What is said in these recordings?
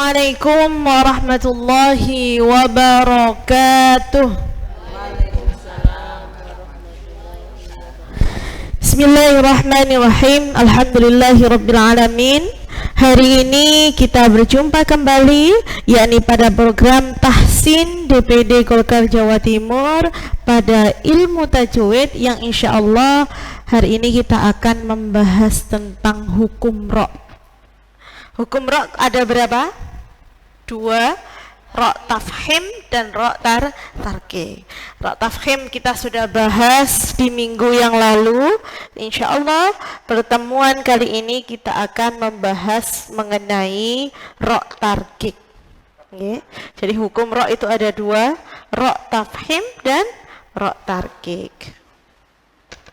Assalamualaikum warahmatullahi wabarakatuh. Bismillahirrahmanirrahim. Alhamdulillahirrabbilalamin. Hari ini kita berjumpa kembali, yakni pada program Tahsin DPD Golkar Jawa Timur pada ilmu tajwid, yang insya Allah hari ini kita akan membahas tentang hukum ro'. Hukum ro' ada berapa? Dua, ro' tafkhim dan ro' tarqiq. Ro' tafkhim kita sudah bahas di minggu yang lalu. Insya Allah pertemuan kali ini kita akan membahas mengenai ro' tarqiq. Jadi hukum ro' itu ada dua, ro' tafkhim dan ro' tarqiq.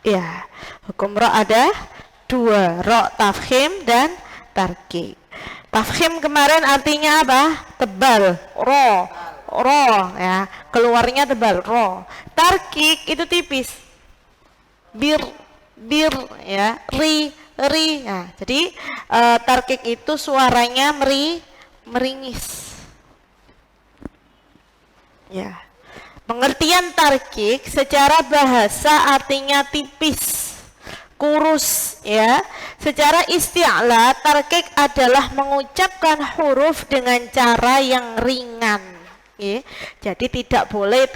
Ya, hukum ro' ada dua, ro' tafkhim dan tarqiq. Tafkhim kemarin artinya apa? Tebal, ro, ya, keluarnya tebal, ro. Tarqiq itu tipis, bir, ya, ri. Ya, jadi tarqiq itu suaranya meringis. Ya, pengertian tarqiq secara bahasa artinya tipis, kurus, ya. Secara isti'la, tarqiq adalah mengucapkan huruf dengan cara yang ringan, ya. Jadi tidak boleh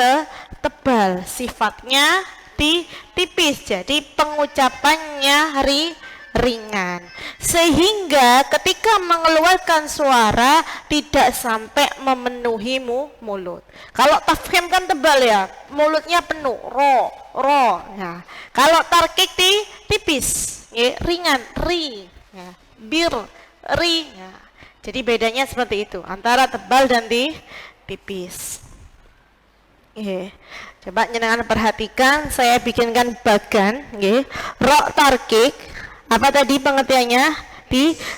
tebal, sifatnya tipis, jadi pengucapannya ringan, sehingga ketika mengeluarkan suara tidak sampai memenuhi mulut. Kalau tafkhim kan tebal, ya, mulutnya penuh, ro. Ya. Kalau tarqiq tipis, ya, ringan, ri, ya, bir, ri, ya. Jadi bedanya seperti itu antara tebal dan tipis. Coba jenengan perhatikan, saya bikinkan bagan, ro tarqiq. Apa tadi pengertiannya?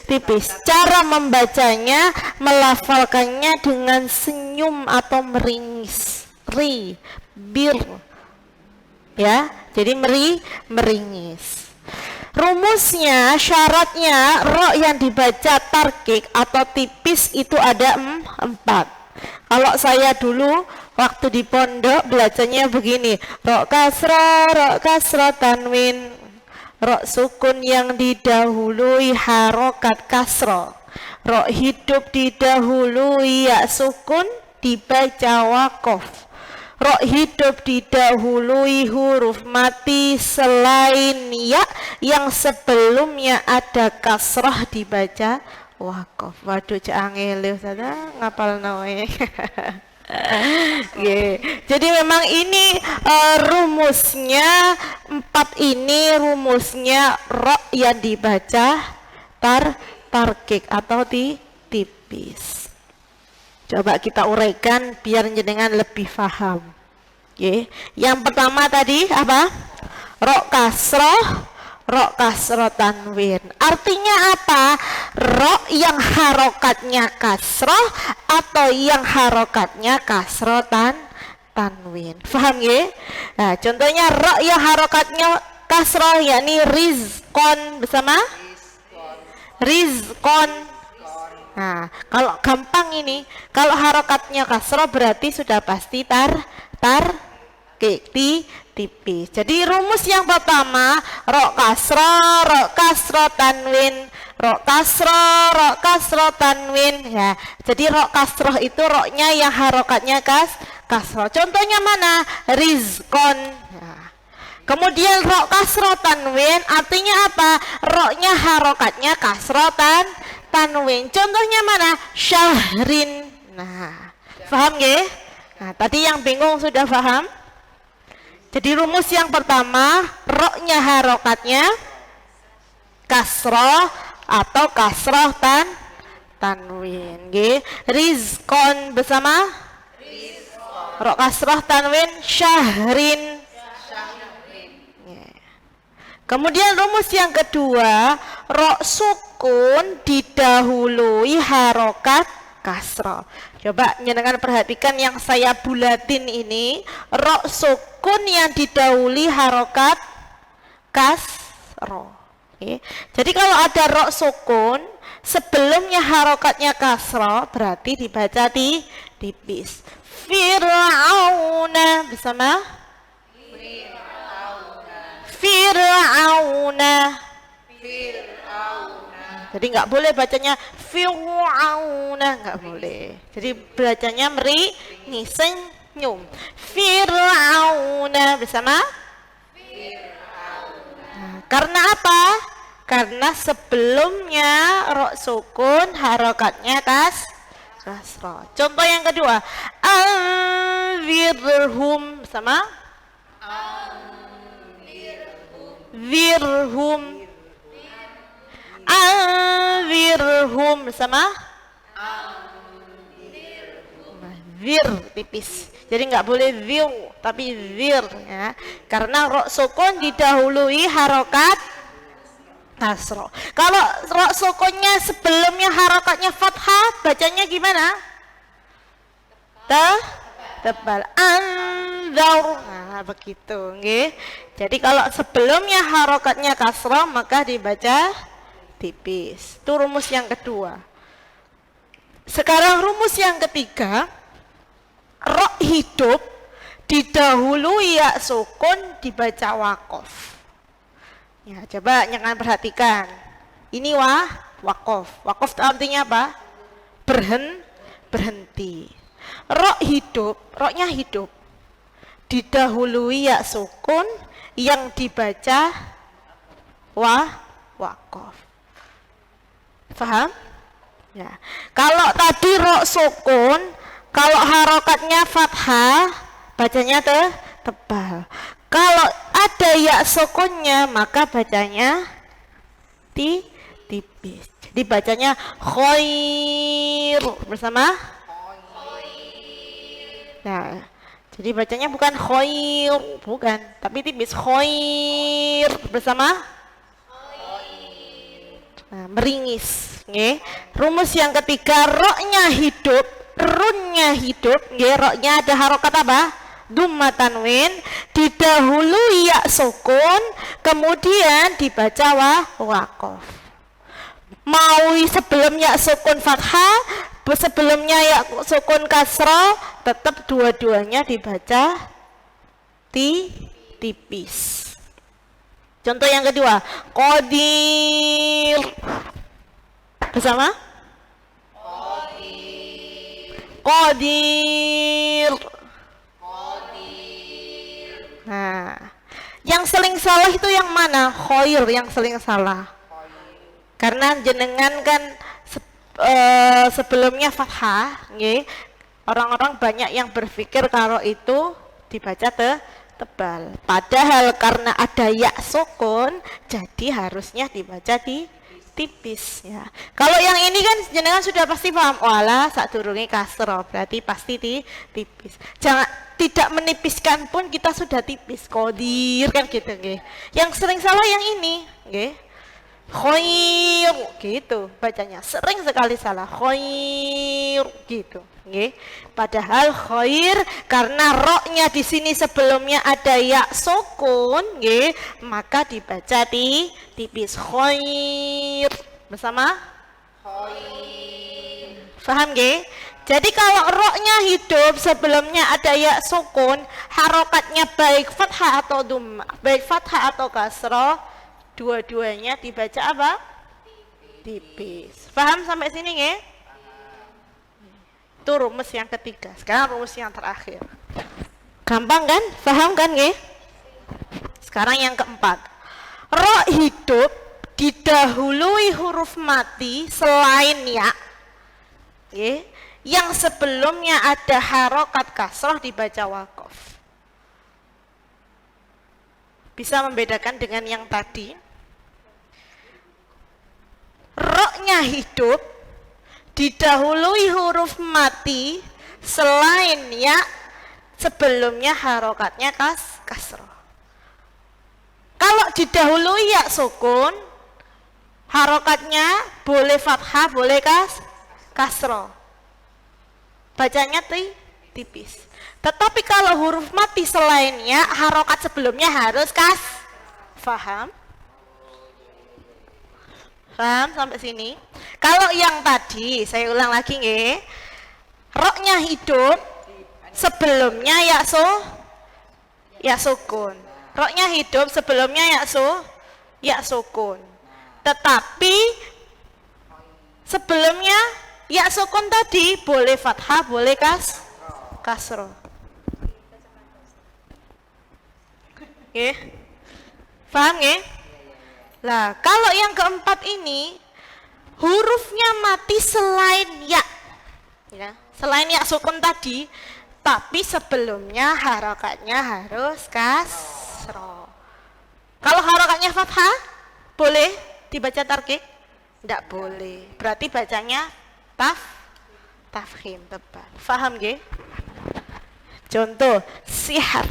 Tipis. Cara membacanya, melafalkannya dengan senyum atau meringis, ri, bir, ya, jadi meringis. Rumusnya, syaratnya ro yang dibaca tarqiq atau tipis itu ada 4. Kalau saya dulu waktu di pondok belajarnya begini, ro kasro tanwin, ro sukun yang didahului harokat kasro, ro hidup didahului ya sukun dibaca wakof, ro hidup didahului huruf mati selain ya yang sebelumnya ada kasrah dibaca wakof. Waduh, angel saya ngapal nawe. Jadi memang ini rumusnya 4 ini rumusnya ro yang dibaca tarqiq atau tipis. Coba kita uraikan biar jenengan lebih paham. Yang pertama tadi apa? Ro kasroh tanwin. Artinya apa? Ro yang harokatnya kasroh atau yang harokatnya kasroh tanwin. Paham ya? Nah, contohnya ro yang harokatnya kasroh yakni rizkon, bersama rizkon. Nah, kalau gampang ini, kalau harokatnya kasroh berarti sudah pasti tarqiq, tipis. Jadi rumus yang pertama, ro kasroh tanwin, ro kasroh tanwin, ya. Jadi ro kasroh itu ro-nya yang harokatnya kasroh. Contohnya mana? Rizkon. Ya. Kemudian ro kasroh tanwin artinya apa? Ro-nya harokatnya kasroh tanwin. Contohnya mana? Syahrin. Nah, paham ya? Nah, tadi yang bingung sudah paham? Jadi rumus yang pertama, ro-nya harokatnya kasroh atau kasroh tanwin. Rizkon bersama ro kasroh tanwin, syahrin. Kemudian rumus yang kedua, ro sukun didahului harokat kasroh. Coba jenengan perhatikan yang saya bulatin ini, ro sukun yang didahului harokat kasroh. Jadi kalau ada ro sukun sebelumnya harokatnya kasroh berarti dibaca tipis. Fir'auna bersama Fir'auna. Jadi nggak boleh bacanya Fir'auna, nggak boleh. Jadi bacanya nih senyum. Fir'auna bersama karena apa? Karena sebelumnya ro sukun harokatnya kasroh. Contoh yang kedua, anzirhum sama wirhum. Anzirhum sama wir tipis. Jadi nggak boleh wir tapi wir ya. Karena ro sukun didahului harokat kasroh. Kalau ro sukunnya sebelumnya harokatnya fathah, bacanya gimana? Tebal. Anzar. Nah, begitu, nggih. Jadi kalau sebelumnya harokatnya kasroh maka dibaca tipis. Itu rumus yang kedua. Sekarang rumus yang ketiga, ro hidup didahului ya sukun dibaca wakof. Ya, coba jangan perhatikan. Ini wakof. Wakof artinya apa? Berhenti. Ro hidup, roknya hidup. Didahului ya sukun yang dibaca wakof. Paham? Ya. Kalau tadi ro sukun, kalau harokatnya fathah, bacanya tebal. Kalau ada ya sukunnya maka bacanya tipis. Jadi bacanya khair bersama. Nah, jadi bacanya bukan khair, bukan, tapi tipis khair bersama. Nah, meringis. Nge. Rumus yang ketiga, roknya hidup, runnya hidup. Nge. Roknya ada harokat apa? Dumma tanwin, didahului ya sukun, kemudian dibaca wakof. Mau sebelum ya sukun fathah, sebelumnya ya sukun kasroh, tetap dua-duanya dibaca tipis. Contoh yang kedua, qadir bersama qadir. Nah, yang sering salah itu yang mana? Khair yang sering salah. Karena jenengan kan sebelumnya fathah, nggih. Orang-orang banyak yang berpikir kalau itu dibaca tebal. Padahal karena ada ya sukun, jadi harusnya dibaca tipis ya. Kalau yang ini kan jenengan sudah pasti paham. Wala sadurunge kasroh berarti pasti tipis. Jangan tidak menipiskan pun kita sudah tipis. Qadir kan gitu nggih. Yang sering salah yang ini nggih. Khair gitu bacanya. Sering sekali salah. Khair gitu nggih. Padahal khair karena roknya di sini sebelumnya ada ya sukun nggih, maka dibaca tipis khair bersama khair. Paham nggih? Jadi kalau roknya hidup sebelumnya ada ya sukun, harokatnya baik fathah atau dhammah, baik fathah atau kasroh, dua-duanya dibaca apa? Tipis. Paham sampai sini nggih? Itu rumus yang ketiga. Sekarang rumus yang terakhir. Gampang kan? Paham kan nggih? Sekarang yang keempat. Ro hidup didahului huruf mati selain ya. Nggih. Yang sebelumnya ada harokat kasroh dibaca wakof. Bisa membedakan dengan yang tadi. Roknya hidup didahului huruf mati selain ya, sebelumnya harokatnya kasroh. Kalau didahului ya sukun, harokatnya boleh fathah, boleh kasroh. Bacanya tipis. Tetapi kalau huruf mati selainnya, harokat sebelumnya harus faham? Paham sampai sini? Kalau yang tadi saya ulang lagi nggih. Roknya hidup, sebelumnya ya sukun. Roknya hidup, sebelumnya ya sukun. Tetapi sebelumnya ya sukun tadi boleh fathah, boleh kasroh. Nggih. Paham nggih? Lah, kalau yang keempat ini hurufnya mati selain ya. Selain ya sukun tadi, tapi sebelumnya harokatnya harus kasroh. Kalau harokatnya fathah, boleh dibaca tarkik? Tidak boleh. Berarti bacanya tafkhim tebal. Faham nggih? Contoh sihar.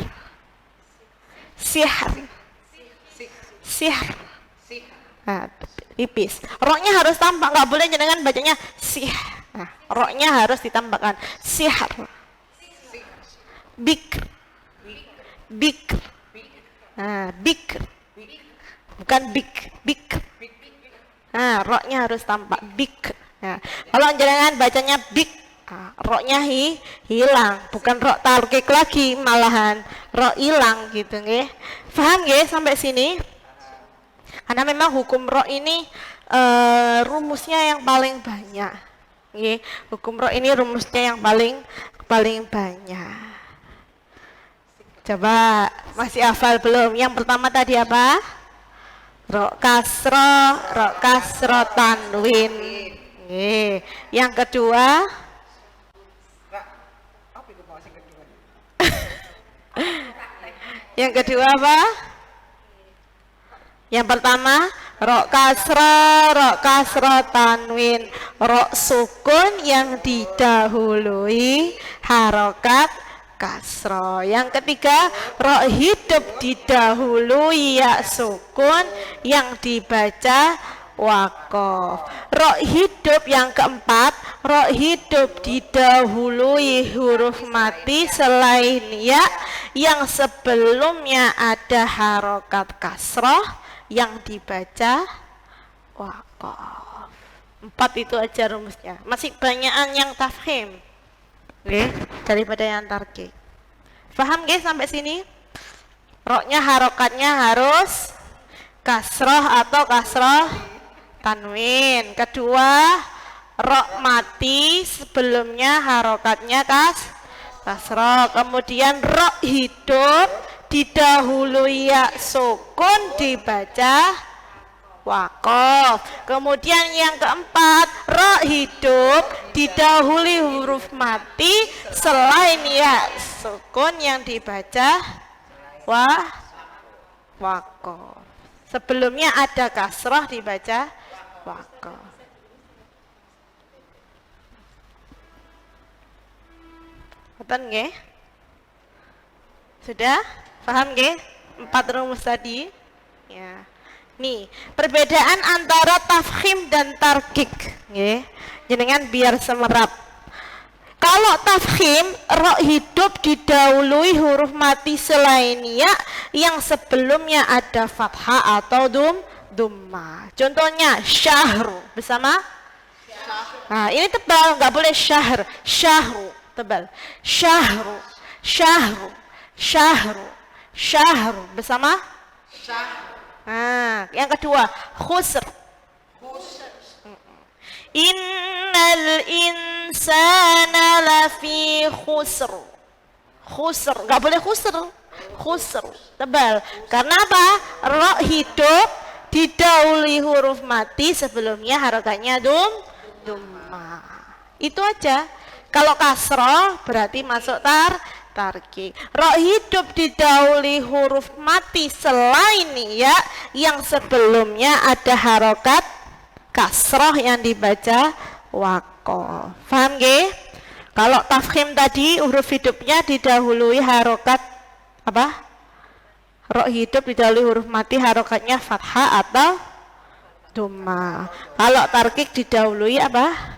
Nah, tipis. Roknya harus tampak, nggak boleh dengan bacanya sih. Nah, roknya harus ditambahkan sihar. Bikr. Nah, bikr. Bukan bikr. Nah, roknya harus tampak bikr. Nah, kalau jenengan bacanya bik, nah, roknya hilang, bukan rok tarkik lagi, malahan rok hilang gitu nggih. Paham nggih sampai sini? Karena memang hukum rok ini rumusnya yang paling banyak. Nggih, hukum rok ini rumusnya yang paling banyak. Coba masih hafal belum? Yang pertama tadi apa? Rok kasro tanwin. Nggih. Yang kedua Yang kedua apa? Yang pertama rok kasro tanwin, rok sukun yang didahului harokat kasro. Yang ketiga rok hidup didahului ya sukun yang dibaca wakof. Rok hidup yang keempat, rok hidup didahului huruf mati selain ya yang sebelumnya ada harokat kasroh yang dibaca wakof. 4 itu aja rumusnya. Masih banyakan yang tafhim, daripada yang tarkik. Paham guys sampai sini? Roknya harokatnya harus kasroh atau kasroh tanwin. Kedua, rok mati sebelumnya harokatnya kasroh. Kemudian rok hidup didahului ya sukun dibaca wakof. Kemudian yang keempat, rok hidup didahului huruf mati selain ya sukun yang dibaca wakof. Sebelumnya ada kasroh dibaca wakof. Betul nggih? Sudah? Paham nggih? 4 rumus tadi? Ya. Nih, perbedaan antara tafkhim dan tarkik, nggih. Jenengan biar semerap. Kalau tafkhim, rok hidup didahului huruf mati selain ya yang sebelumnya ada fathah atau dumma. Contohnya syahru bersama. Nah, ini tebal, nggak boleh syahru tebal. Syahru bersama. Nah, yang kedua khusr. Innal insana lafi khusr. Nggak boleh khusr tebal. Karena apa? Rok hidup didahului huruf mati sebelumnya harokatnya dumma. Itu aja. Kalau kasroh berarti masuk tarkik. Rok hidup didahului huruf mati selain ya yang sebelumnya ada harokat kasroh yang dibaca wakof. Paham nggih? Kalau tafkhim tadi huruf hidupnya didahului harokat apa? Rok hidup didahului huruf mati harokatnya fathah atau dumma. Kalau tarkik didahului apa?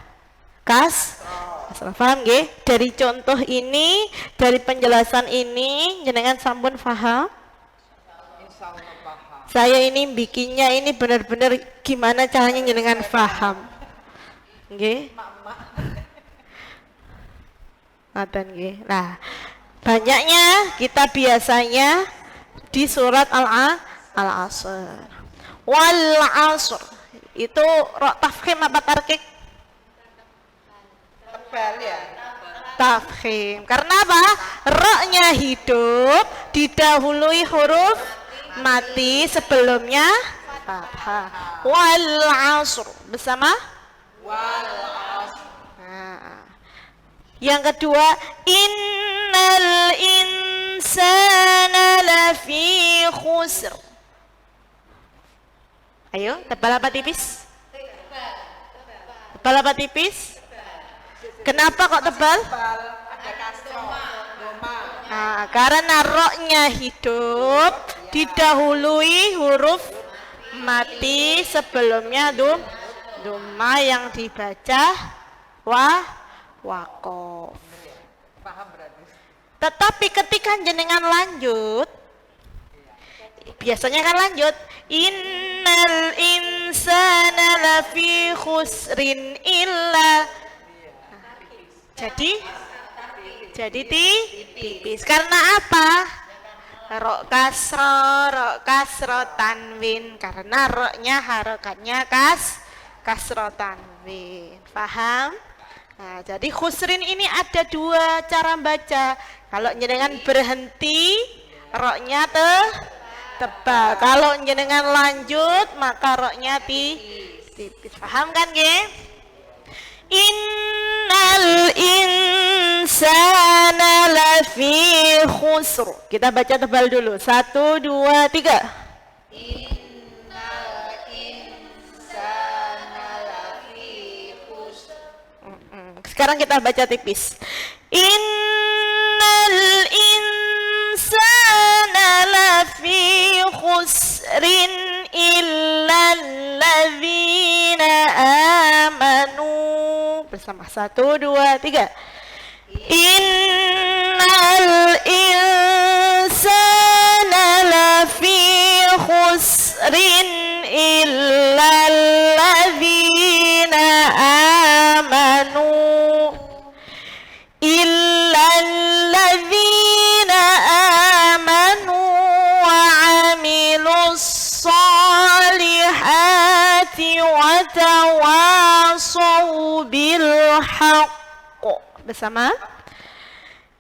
Paham nggih? Dari contoh ini, dari penjelasan ini jenengan sampun paham? Saya ini bikinnya ini benar-benar gimana caranya jenengan paham. Nggih. Ngoten nggih. Nah, banyaknya kita biasanya di surat Al-Asr. Wal 'asr. Itu ro tafkhim apa tarkik? Tebal ya. Tafkhim. Karena apa? Ro-nya hidup didahului huruf mati sebelumnya fathah. Wal 'asr. Bersama? Wal 'asr. Nah. Yang kedua, innal insana lafi khusr. Ayo, tebal apa tipis? Tebal apa tipis? Kenapa kok tebal? Nah, karena ro-nya hidup didahului huruf mati sebelumnya dhamma yang dibaca waqaf. Paham berarti. Tetapi ketika jenengan lanjut, biasanya kan lanjut, innal insana lafi khusrin illa. Jadi tipis. Karena apa? Ro kasro tanwin. Karena ro-nya harokatnya kasro tanwin. Paham? Nah, jadi khusrin ini ada dua cara baca. Kalau jenengan berhenti, ro-nya tebal. Kalau jenengan lanjut, maka ro-nya tipis. Paham kan, nggih? Innal insana lafi khusr. Kita baca tebal dulu. 1, 2, 3. Sekarang kita baca tipis. Innal insana lafi khusrin illal ladzina amanu. Bersama 1, 2, 3. Innal insana lafi khusrin illal ladzina amanu. Illalladzina amanu wa 'amilus solihati wa tawasaw bil haqq. Bersama?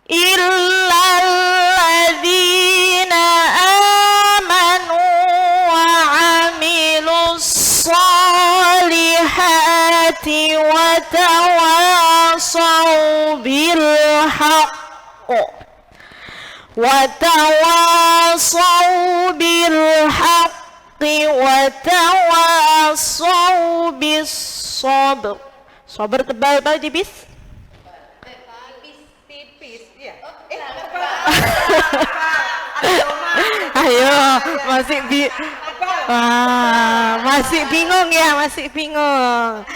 Illalladzina amanu wa 'amilus solihati wa tawasaw bil haqq wa tawasaw bil haqqi wa tawasaw bis sabr. Sabr tebal atau tipis? Tipis ya. Ayo, masih bingung ya, masih bingung.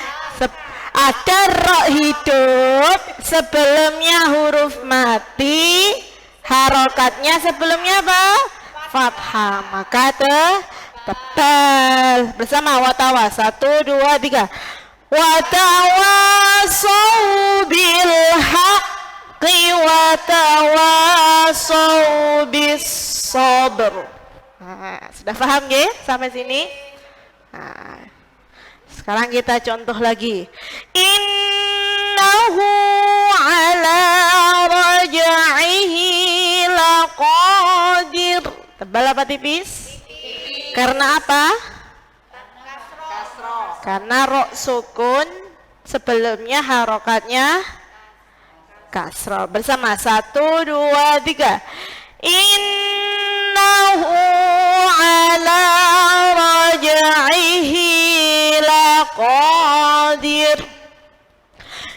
Ada ro hidup sebelumnya huruf mati, harokatnya sebelumnya apa? Fathah. Maka tebal. Bersama watawa. 1, 2, 3. Watawasaw bil haqqi watawasaw bis sabr. Nah, sudah paham nggih sampai sini? Nah, sekarang kita contoh lagi. Innahu ala raj'ihi laqadir. Tebal apa tipis? Karena apa? Karena ro sukun sebelumnya harokatnya kasroh. Bersama 1, 2, 3. Innahu ala raj'ihi laqadir.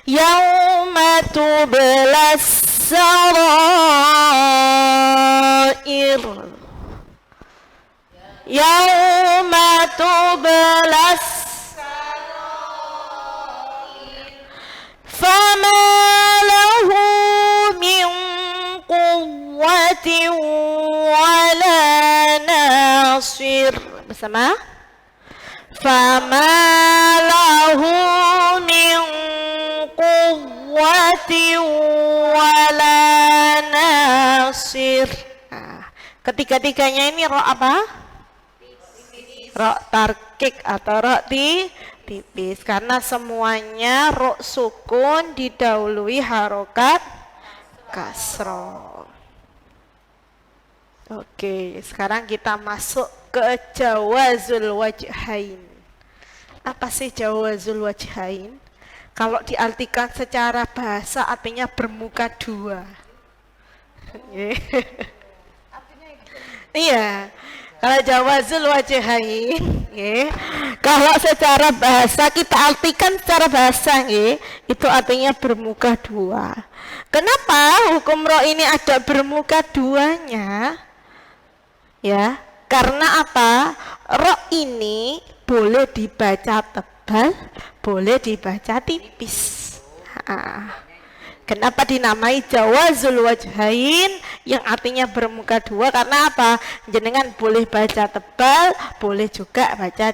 Yauma tublas sarair. Yauma tublas fama lahu min quwwatin wala nasir. Bersama? Fama lahu min quwwatin wala nasir. Nah, ketiga-tiganya ini ro apa? Ro tarkik atau ro tipis, karena semuanya ro sukun didahului harokat kasroh. Oke, sekarang kita masuk ke jawazul wajhain. Apa sih jawazul wajhain? Kalau diartikan secara bahasa artinya bermuka dua. Iya. Kalau jawazul wajhain, kalau secara bahasa kita artikan secara bahasa, itu artinya bermuka dua. Kenapa hukum ro ini ada bermuka duanya? Ya, karena apa? Ro ini boleh dibaca tebal, boleh dibaca tipis. Kenapa dinamai jawazul wajhain yang artinya bermuka dua? Karena apa? Jenengan boleh baca tebal, boleh juga baca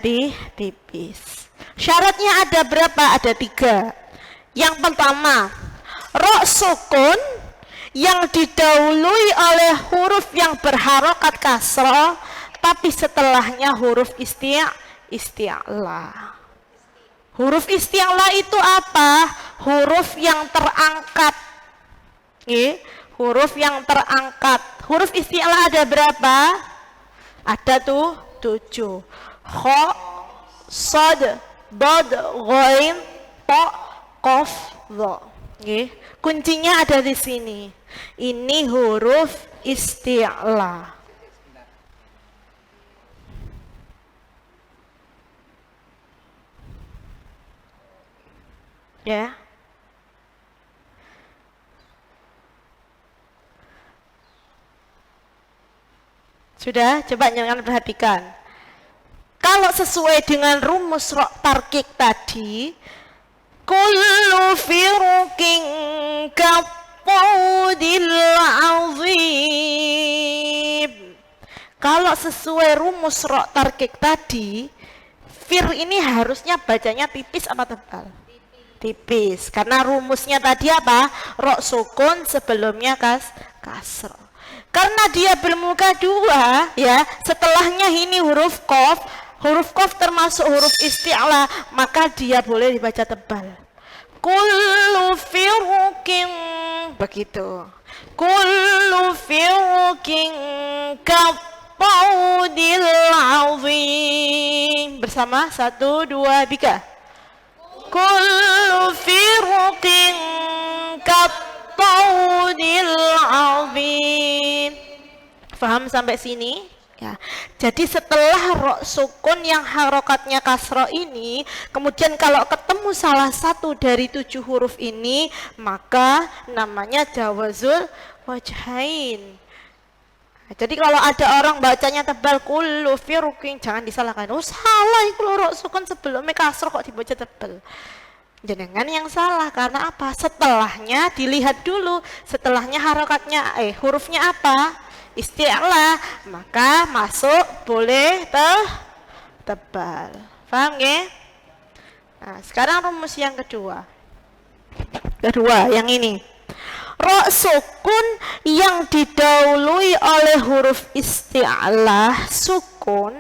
tipis. Syaratnya ada berapa? Ada 3. Yang pertama, ro sukun yang didahului oleh huruf yang berharokat kasroh, tapi setelahnya huruf isti'la. Huruf isti'la itu apa? Huruf yang terangkat. Huruf yang terangkat. Huruf isti'la ada berapa? Ada tuh 7. Kha, shad, dad, ghain, ta, qaf, dha. Kuncinya ada di sini. Ini huruf isti'la. Ya. Sudah, coba jangan perhatikan. Kalau sesuai dengan rumus ro tarkik tadi, kullu firqin kattaudil azim. Kalau sesuai rumus ro tarkik tadi, fir ini harusnya bacanya tipis apa tebal? Tipis, karena rumusnya tadi apa? Ro sukun sebelumnya kasroh. Karena dia bermuka dua, ya, setelahnya ini huruf qaf. Huruf qaf termasuk huruf isti'la, maka dia boleh dibaca tebal. Kullu firqin, begitu. Kullu firqin kattaudil azim. Bersama 1, 2, 3. Kullu firqin kattaudil azim. Faham sampai sini? Ya. Jadi setelah ro sukun yang harokatnya kasroh ini, kemudian kalau ketemu salah satu dari 7 huruf ini, maka namanya jawazul wajhain. Jadi kalau ada orang bacanya tebal kullu firqin, jangan disalahkan. Oh salah, itu ro sukun sebelumnya kasroh kok dibaca tebal. Jenengan yang salah, karena apa? Setelahnya dilihat dulu, setelahnya harokatnya hurufnya apa? Isti'la, maka masuk boleh tebal. Paham ya? Nah, sekarang rumus yang kedua. Yang ini. Ro sukun yang didahului oleh huruf isti'la sukun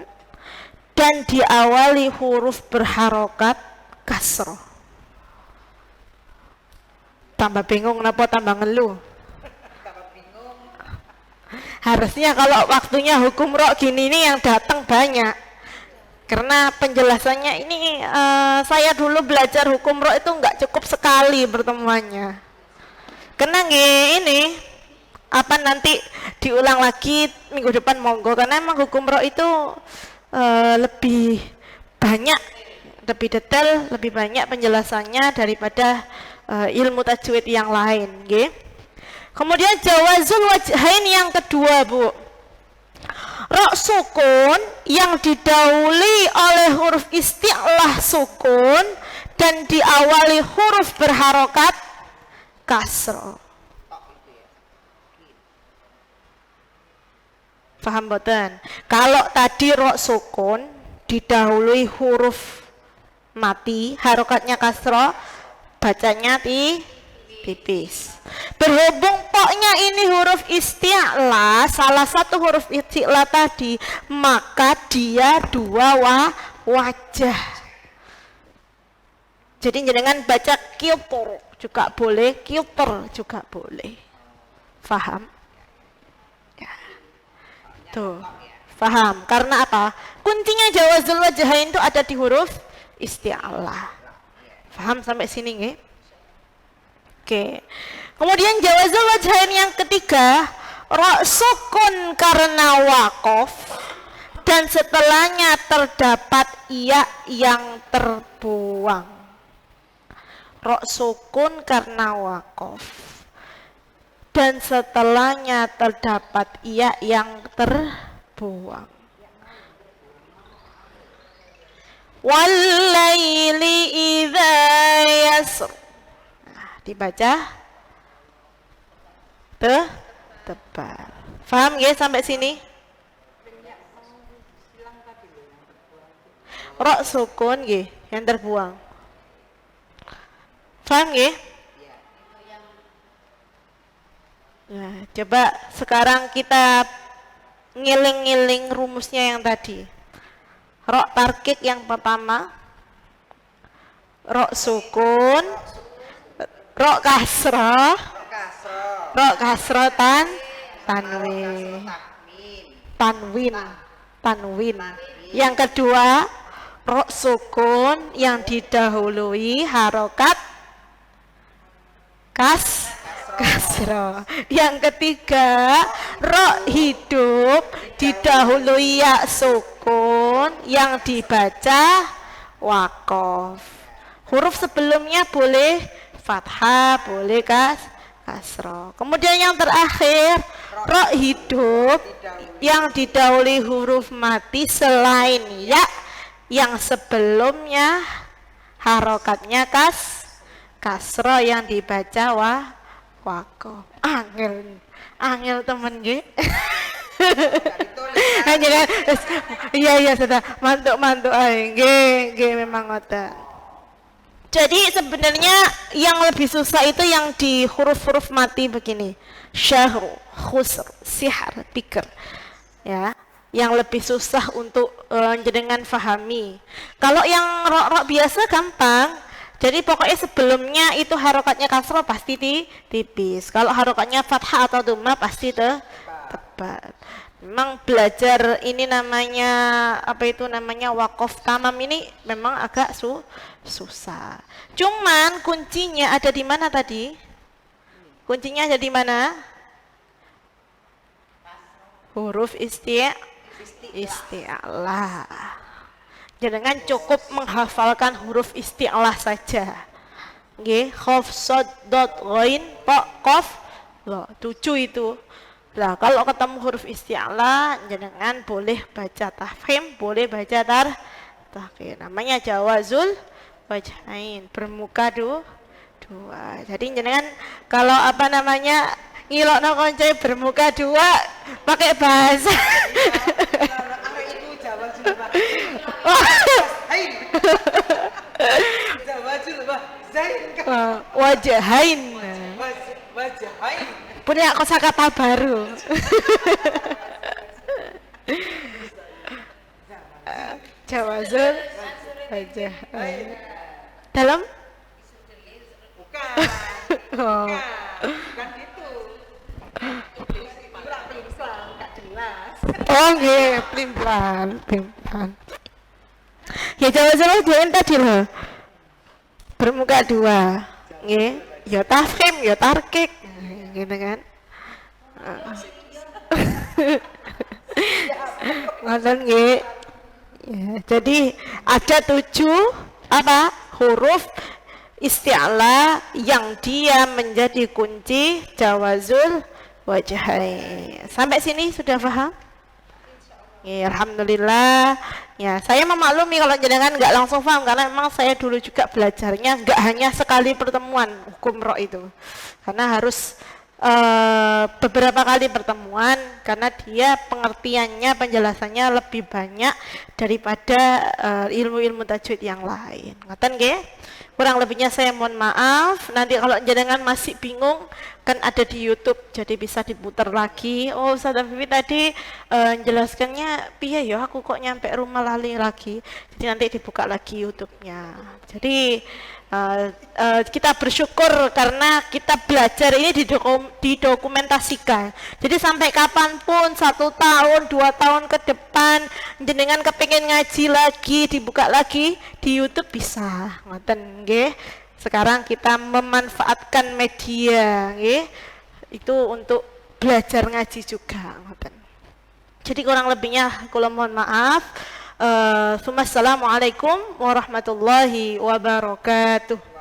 dan diawali huruf berharokat kasroh. Tambah bingung kenapa tambah ngeluh? Harusnya kalau waktunya hukum ro gini nih yang datang banyak. Karena penjelasannya ini saya dulu belajar hukum ro itu nggak cukup sekali pertemuannya. Karena ini apa nanti diulang lagi minggu depan monggo, karena emang hukum ro itu lebih banyak, lebih detail, lebih banyak penjelasannya daripada ilmu tajwid yang lain, nggih. Kemudian jawazul wajhain yang kedua, Bu. Ro sukun yang didahului oleh huruf isti'lah sukun dan diawali huruf berharokat kasroh. Paham boten? Kalau tadi ro sukun didahului huruf mati, harokatnya kasroh, bacanya tipis. Berhubung poknya ini huruf isti'la, salah satu huruf isti'la tadi, maka dia dua wajah. Jadi jangan baca kiltur juga boleh, kilter juga boleh. Faham? Ya. Tuh, faham. Karena apa? Kuncinya jawazul wajhain itu ada di huruf isti'la. Faham sampai sini nggih? Oke. Kemudian jawazul wajhain yang ketiga, ra sukun karena waqaf dan setelahnya terdapat iya yang terbuang. Ra sukun karena waqaf dan setelahnya terdapat iya yang terbuang. Wal-laili idza yasr. Nah, dibaca tebal. Paham ya sampai sini? Ra sukun nggih yang terbuang. Paham nggih? Nah, coba sekarang kita ngiling-ngiling rumusnya yang tadi. Ro tarkik yang pertama, ro sukun, ro kasroh, tanwin. Yang kedua, ro sukun yang didahului harokat kasroh. Yang ketiga, ro hidup didahului ya sukun yang dibaca waqaf. Huruf sebelumnya boleh fathah, boleh kasroh. Kemudian yang terakhir, ro hidup yang didahului huruf mati selain ya yang sebelumnya harokatnya kasroh yang dibaca waqaf. Angel temen nggih. Iya sudah mantuk ae nggih memang ngoten. Jadi sebenarnya yang lebih susah itu yang di huruf-huruf mati begini. Syahru, khusr, sihar, pikir. Ya, yang lebih susah untuk jenengan fahami. Kalau yang ro biasa gampang. Jadi pokoknya sebelumnya itu harokatnya kasroh pasti tipis. Kalau harokatnya fathah atau dhammah pasti tebal. Memang belajar ini namanya waqaf tamam ini memang agak susah. Cuman kuncinya ada di mana tadi? Kuncinya ada di mana? Huruf isti'la. Jangan cukup menghafalkan huruf isti'lah saja. Nggih, khaf shad dot ghain ta qaf la 7 itu. Nah, kalau ketemu huruf isti'lah jangan boleh baca tafkhim, boleh baca tahqiq. Namanya jawazul wajhain, bermuka dua. Jadi jangan kalau ngilokno koncoe bermuka dua pakai bahasa. Wajahain. Punya kosakata baru. Jawazul wajahain. Dalam? Bukan itu. Oh nggih, pelan-pelan. Ya jawazul wajahain tadi loh. Bermuka dua. Nggih, ya tafkhim, ya tarkik. Gitu kan? Ngoten nggih. Ya, jadi ada 7 huruf isti'la yang dia menjadi kunci jawazul wajhain. Sampai sini sudah paham? Ya, alhamdulillah. Ya, saya memaklumi kalau jenengan nggak langsung paham karena memang saya dulu juga belajarnya nggak hanya sekali pertemuan hukum ro itu. Karena harus beberapa kali pertemuan karena dia pengertiannya, penjelasannya lebih banyak daripada ilmu-ilmu tajwid yang lain. Ngoten nggih? Kurang lebihnya saya mohon maaf. Nanti kalau jenengan masih bingung kan ada di YouTube, jadi bisa diputar lagi. Oh, Ustazah Vivi tadi jelaskannya piye ya, aku kok nyampe rumah lali lagi. Jadi nanti dibuka lagi YouTube-nya. Jadi kita bersyukur karena kita belajar ini didokumentasikan. Jadi sampai kapanpun, 1 tahun, 2 tahun ke depan, jenengan kepingin ngaji lagi, dibuka lagi di YouTube bisa. Ngoten nggih. Sekarang kita memanfaatkan media, nggih. Itu untuk belajar ngaji juga, ngoten. Jadi kurang lebihnya kula mohon maaf. Assalamualaikum warahmatullahi wabarakatuh.